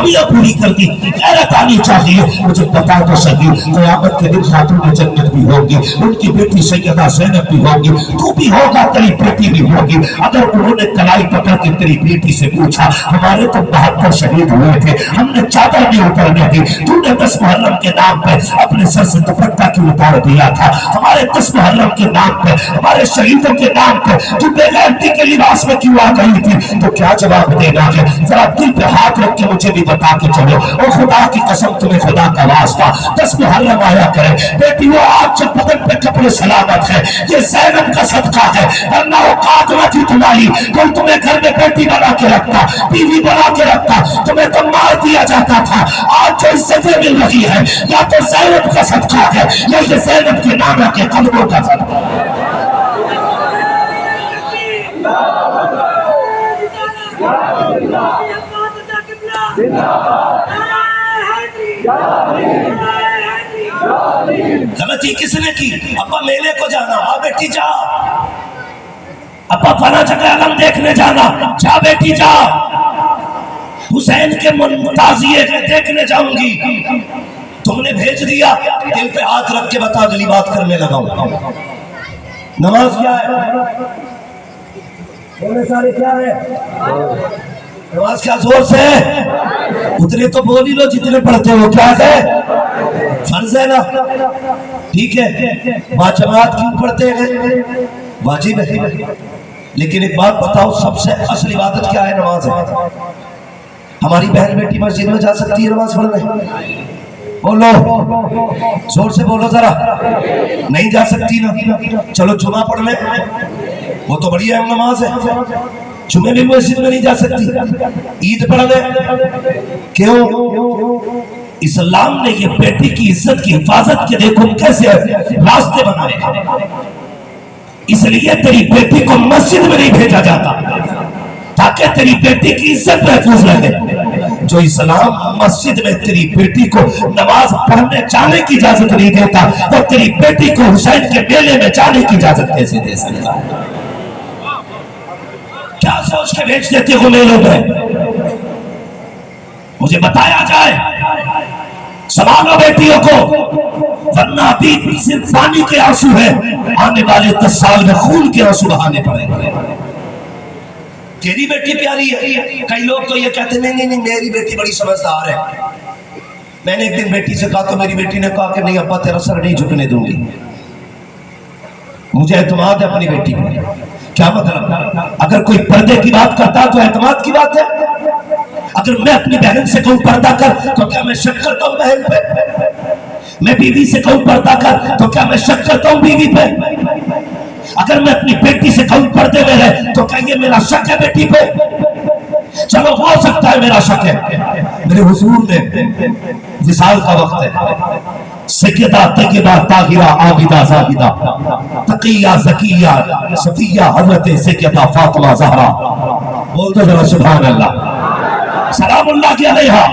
कमियां पूरी करती, गैरत आनी चाहिए। मुझे बता तो सही, क़यामत के दिन खातून जन्नत भी होगी, उनकी बेटी सैयदा ज़ैनब भी होगी, तू भी होगा, तेरी बेटी भी होगी। अगर उन्होंने कलाई पकड़ के तेरी बेटी से पूछा, हमारे तो 72 शहीद हुए थे, हमने चादर नहीं उतरने दी, तूने 10 मुहर्रम के नाम पे अपने सर से दुपट्टा क्यों उतार दिया था? हमारे 10 मुहर्रम के नाम पे, हमारे शहीदों के नाम पे तू बेगैरती के लिबास में क्यों आ गई थी? तो क्या जवाब देना है? जरा दिल पे हाथ रख के मुझे भी बता के चलो। और खुदा की कसम, तुम्हें खुदा का वास्ता, 10 मुहर्रम आया करे बेटी, वो आज जब बदन पे कपड़े सलामत है, ये ज़ैनब का सदका है, वरना औकात न थी तुम्हारी, कोई तुम्हें घर में बेटी बना के रखता, बीवी बना के रखता, तुम्हें तो मार दिया जाता था। आज जो इज्जतें मिल रही है, या तो ज़ैनब का सदका है, या ये ज़ैनब के नाना के कदमों का सदका है। गलती किसने की? अब्बा मेले को जाना, हाँ बेटी जा। अब्बा फला जगह आलम देखने जाना, जा बेटी जा। हुसैन के मुंताजिए देखने जाऊंगी, तुमने भेज दिया। दिल पे हाथ रख के बता, अगली बात करने लगाऊं। नमाज क्या है? बोले सारे क्या है? नमाज क्या? जोर से उतने तो बोल ही लो जितने पढ़ते हो। क्या है? फर्ज है ना, ठीक है। बाजमात क्यों पढ़ते हैं? वाजिब है। लेकिन एक बात बताओ, सबसे असल इबादत क्या है? नमाज है। हमारी बहन बेटी मस्जिद में जा सकती है नमाज पढ़ने? बोलो, जोर से बोलो जरा। नहीं जा सकती ना? चलो जुमा पढ़ ले, वो तो बड़ी अहम नमाज है। जुमे भी मस्जिद में नहीं जा सकती। ईद पढ़ ले, क्यों? इस्लाम ने ये बेटी की इज्जत की हिफाजत के देखो कैसे रास्ते बनाए, इसलिए तेरी बेटी को मस्जिद में नहीं भेजा जाता ताकि तेरी बेटी की इज्जत महफूज रहे। जो इस्लाम मस्जिद में तेरी बेटी को नमाज पढ़ने जाने की इजाजत नहीं देता, वो तेरी बेटी को हुसैन के मेले में जाने की इजाजत कैसे दे सकता है? क्या सोच के भेज देते हो मेलों में? मुझे बताया जाए। संभालो बेटियों को, वरना अभी सिर्फ पानी के आंसू है, आने वाले 10 साल में खून के आंसू बहाने पड़ेंगे। तेरी बेटी प्यारी है। कई लोग तो ये कहते हैं नहीं नहीं मेरी बेटी बड़ी समझदार है। मैंने एक दिन बेटी से कहा तो मेरी बेटी ने कहा कि नहीं अब्बा तेरा सर नहीं झुकने दूंगी, मुझे एतमाद है अपनी बेटी पर। क्या मतलब? अगर कोई पर्दे की बात करता तो एतमाद की बात है। अगर मैं अपनी बहन से कहूं पर्दा कर तो क्या मैं शक करता हूं बहन पे? मैं बीवी से कहूं पर्दा कर तो क्या मैं शक करता हूं बीवी पे? अगर मैं अपनी बेटी से कहूं पर्दे में रहे तो क्या ये मेरा शक है बेटी पे? चलो हो सकता है मेरा शक है। मेरे हुजूर ने विसाल का वक्त है, सैयदा तय्यबा ताहिरा आबिदा जाहिदा तकिया ज़किया सफिया हज़रत सैयदा फातिमा ज़हरा, बोल दो जरा सुभान अल्लाह सलामुल्लाह अलैहा।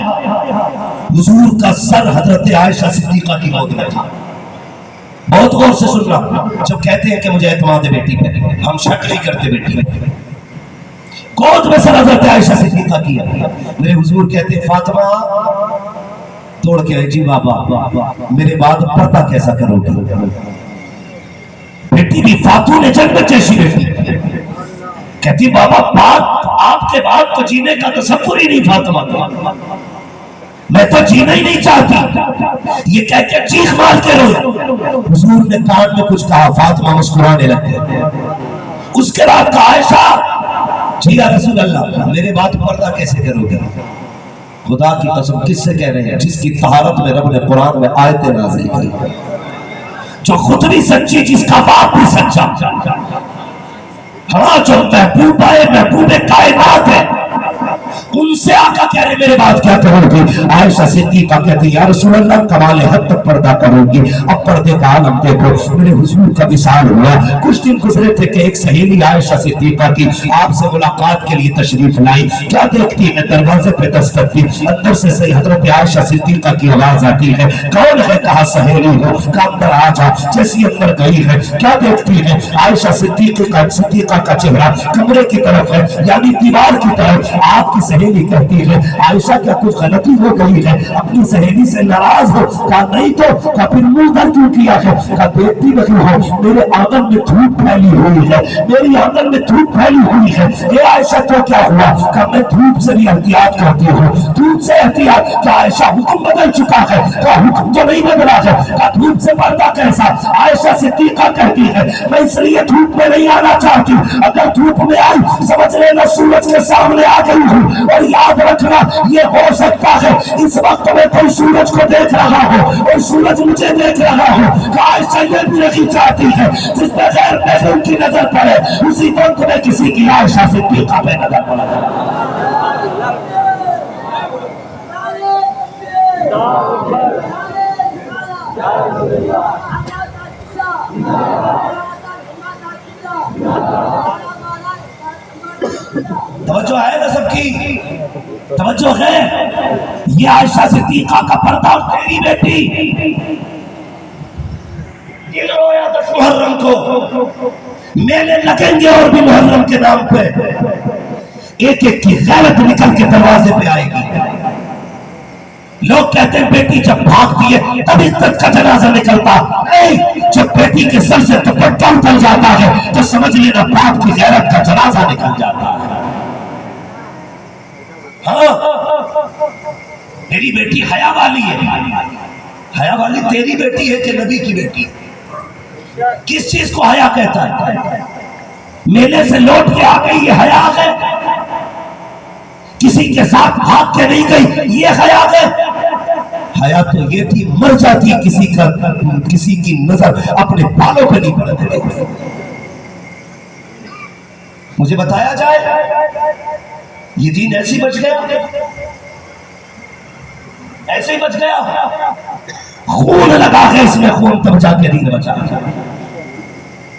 हुजूर का सर हज़रत आयशा सिद्दीक़ा की गोद में था। बहुत गौर से सुनना, जब कहते हैं कि मुझे एतमाद है बेटी पे, हम शक नहीं करते बेटी पे। गोद में सर हज़रत आयशा सिद्दीक़ा किया। मेरे हुजूर कहते हैं फातिमा तोड़ के आई जी बाबा, मेरे बाद पर्दा कैसा करोगे? बेटी भी फातून ने जन्नत जैसी बेटी। कहती बाबा बात आपके बाद तो जीने का तसव्वुर ही नहीं फातिमा, मैं तो जीना ही नहीं चाहती। ये कह के चीख मार के रोई। हुजूर ने कान में कुछ कहा, फातिमा मुस्कुराने लगे। उसके बाद कहा आयशा जी या रसूल अल्लाह मेरे बाद पर्दा कैसे करोगे? खुदा की कसम किससे कह रहे हैं? जिसकी तहारत में रब ने कुरान में आयतें नाज़िल की, जो खुद भी सच्ची, जिसका बाप भी सच्चा। हाँ, जो महबूब है, महबूब कायनात है, उनसे आका कह रहे मेरे बाद क्या करोगे? आयशा सिद्दीक़ा कहती या रसूल अल्लाह कमाल हद तक पर्दा करोगी। अब पर्दे का आलम देखो। मेरे हुजूर का विसाल हुआ, कुछ दिन गुजरे थे कि एक सहेली आयशा सिद्दीक़ा की आपसे मुलाकात के लिए तशरीफ लाई। क्या देखती है? दरवाजे पे दस्तक दी, अंदर से सही हजरत आयशा सिद्दीक़ा की आवाज आती है। कौन है? कहा सहेली हो। का अंदर आ जा। जैसी अंदर गई है, क्या देखती है? आयशा सिद्दीक़ा का चेहरा कमरे की तरफ है, यानी दीवार की तरफ। आपकी کی سہیلی کہتی ہے عائشہ کیا کچھ غلطی ہو گئی ہے؟ اپنی سہیلی سے ناراض ہو؟ کہا نہیں تو. کہا پھر منہ در کیوں کیا ہے؟ کہا دیکھتی نہیں ہو میرے آنگن میں دھوپ پھیلی ہوئی ہے، میری آنگن میں دھوپ پھیلی ہوئی ہے. اے عائشہ تو کیا ہوا؟ کہا میں دھوپ سے بھی احتیاط کرتی ہوں. دھوپ سے احتیاط؟ کہا عائشہ حکم بدل چکا ہے. کہا حکم تو نہیں بدلا ہے. کہا دھوپ سے پردہ کیسا؟ عائشہ صدیقہ کہتی ہے میں اس لیے دھوپ میں نہیں آنا چاہتی، اگر دھوپ میں آئی سمجھ لینا سورج کے سامنے آ گئی ہوں. اور یاد رکھنا یہ ہو سکتا ہے اس وقت میں کوئی سورج کو دیکھ رہا ہو اور سورج مجھے دیکھ رہا ہو. عائشہ یہ بھی نہیں چاہتی ہے جس پہ غیر محرم کی نظر پڑے اسی وقت میں کسی کی عائشہ صدیقہ پہ نظر پڑے. توجہ ہے نا سب کی؟ توجہ ہے؟ یہ عائشہ صدیقہ کا پردہ تیری بیٹی دل رویا 10 محرم کو میلے لگیں گے اور بھی محرم کے نام پہ ایک ایک کی غیرت نکل کے دروازے پہ آئے گی. لوگ کہتے ہیں بیٹی جب بھاگتی ہے تب عزت کا جنازہ نکلتا نہیں، جب بیٹی کے سر سے دوپٹہ اتر جاتا ہے تو سمجھ لینا باپ کی غیرت کا جنازہ نکل جاتا ہے. ہاں میری بیٹی حیا والی ہے. حیا والی تیری بیٹی ہے کہ نبی کی بیٹی؟ کس چیز کو حیا کہتا ہے؟ میلے سے لوٹ کے آ گئی یہ حیا ہے؟ کسی کے ساتھ بھاگ کے نہیں گئی یہ حیا ہے؟ حیا تو یہ تھی مر جاتی کسی کی نظر اپنے بالوں پہ نہیں پڑنے دیتی. مجھے بتایا جائے یہ دین ایسی بچ گیا، ایسے ہی بچ گیا. خون لگا کے اس میں خون تب جا کے دین بچا.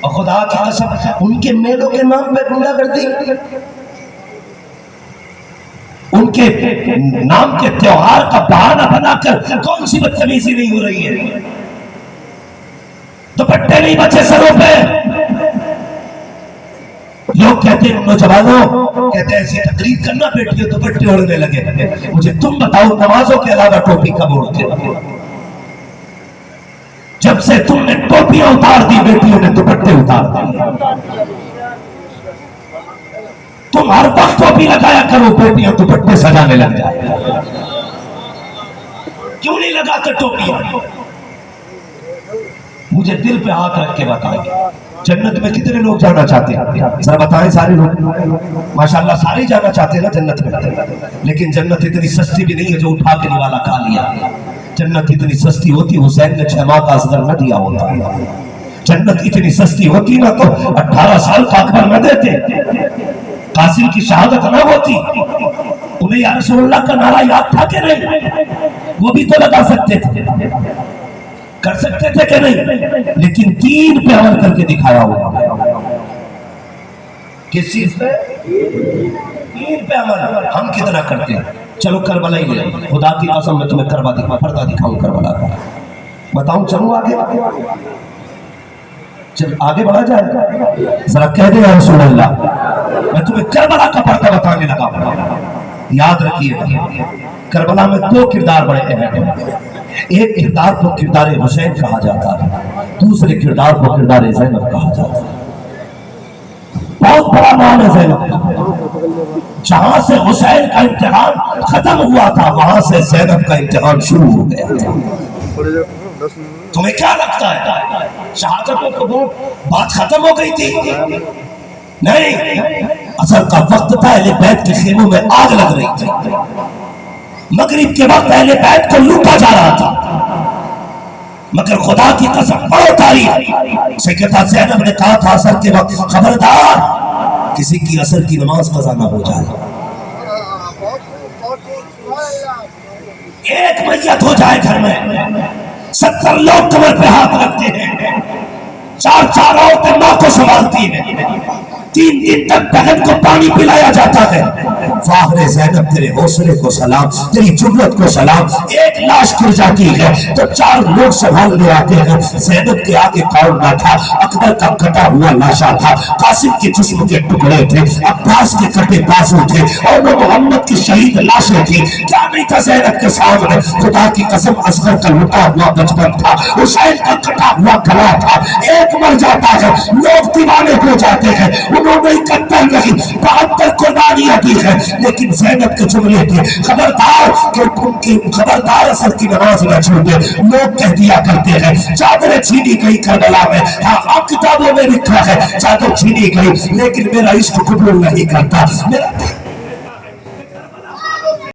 اور خدا کی قسم ان کے میلوں کے نام پہ گنڈا کرتی، ان کے نام کے تیوہار کا بہانہ بنا کر کون سی بدتمیزی نہیں ہو رہی ہے؟ دوپٹے نہیں بچے سروں پہ. لوگ کہتے ہیں نوجوانوں کہتے ہیں ایسی تقریر کرنا بیٹیوں دوپٹے اوڑھنے لگے. مجھے تم بتاؤ نمازوں کے علاوہ ٹوپی کب اوڑھتے ہو؟ جب سے تم نے ٹوپیاں اتار دی بیٹیوں نے دوپٹے اتار دی. تم ہر وقت ٹوپی لگایا کرو بیٹیاں دوپٹے سجانے لگ جائے. کیوں نہیں لگاتے ٹوپیاں؟ مجھے دل پہ ہاتھ رکھ کے بتائیں جنت میں کتنے لوگ جانا چاہتے ہیں؟ ذرا بتائیں. سارے لوگ ماشاءاللہ سارے جانا چاہتے ہیں نا جنت میں، لیکن جنت اتنی سستی بھی نہیں ہے جو اٹھا کے نوالا کھا لیا. جنت اتنی سستی ہوتی حسین نے 6 ماہ کا اصغر نہ دیا ہوتا. جنت اتنی سستی ہوتی نہ تو 18 سال کا اکبر نہ دیتے، قاسم کی شہادت نہ ہوتی. انہیں یا رسول اللہ کا نعرہ یاد تھا کہ نہیں؟ وہ بھی تو لگا سکتے تھے، کر سکتے تھے کہ نہیں؟ لیکن دین پہ عمل کر کے دکھایا ہوا. کس چیز پہ؟ دین پہ عمل. ہم کتنا کرتے ہیں؟ چلو کربلا ہی لے. خدا کی قسم میں تمہیں پردہ دکھاؤں کربلا کا. بتاؤں چلوں آگے؟ چل آگے بڑھا جائے. ذرا کہہ دے یا رسول اللہ میں تمہیں کربلا کا پردہ بتانے لگا. یاد رکھیے کربلا میں 2 کردار بڑے اہم ہیں. ایک کردار کو کردار حسین کہا جاتا ہے، دوسرے کردار کو کردار زینب کہا جاتا ہے. بہت بڑا نام ہے زینب. جہاں سے حسین کا امتحان ختم ہوا تھا وہاں سے زینب کا امتحان شروع ہو گیا تھا. تمہیں کیا لگتا ہے شہادت کو قبول بات ختم ہو گئی تھی؟ نہیں، اصل کا وقت تھا اہل بیت کے خیموں میں آگ لگ رہی تھی. مغرب کے وقت اہل بیت کو لوٹا جا رہا تھا. مگر خدا کی قسم پڑھو تاریخ، سیدہ زینب نے کہا تھا عصر کے وقت خبردار کسی کی عصر کی نماز قضا نہ ہو جائے. ایک میت ہو جائے گھر میں 70 لوگ کمر پہ ہاتھ رکھتے ہیں، 4 عورتیں ماں کو سنبھالتی ہیں، 3 دن تک بہن کو پانی پلایا جاتا ہے. فاخر زینب تیرے حوصلے کو سلام، تیری جرأت کو سلام۔ ایک لاش گر جاتی ہے تو 4 لوگ سنبھالنے آتے ہیں۔ زینب کے آگے کون نہ تھا، اکبر کا کٹا ہوا لاشا تھا، قاسم کے جسم کے ٹکڑے تھے، عباس کے کٹے بازو تھے، اور وہ محمد کی شہید لاشیں تھی۔ کیا نہیں تھا زینب کے سامنے؟ خدا کی قسم اصغر کا لٹا ہوا بچپن تھا، حسین کا کٹا ہوا گلا تھا۔ ایک مر جاتا ہے لوگ دیوانے ہو جاتے ہیں، انہوں نے 71 نہیں 72 قربانیاں دی ہیں، لیکن زینب کے جملے تھے خبردار کہ ان کی خبردار اثر کی نماز نہ چھوٹے۔ لوگ کہہ دیا کرتے ہیں چادریں چھینی گئی کربلا میں، ہاں کتابوں میں لکھا ہے چادر چھینی گئی، لیکن میرا عشق قبول نہیں کرتا، میرا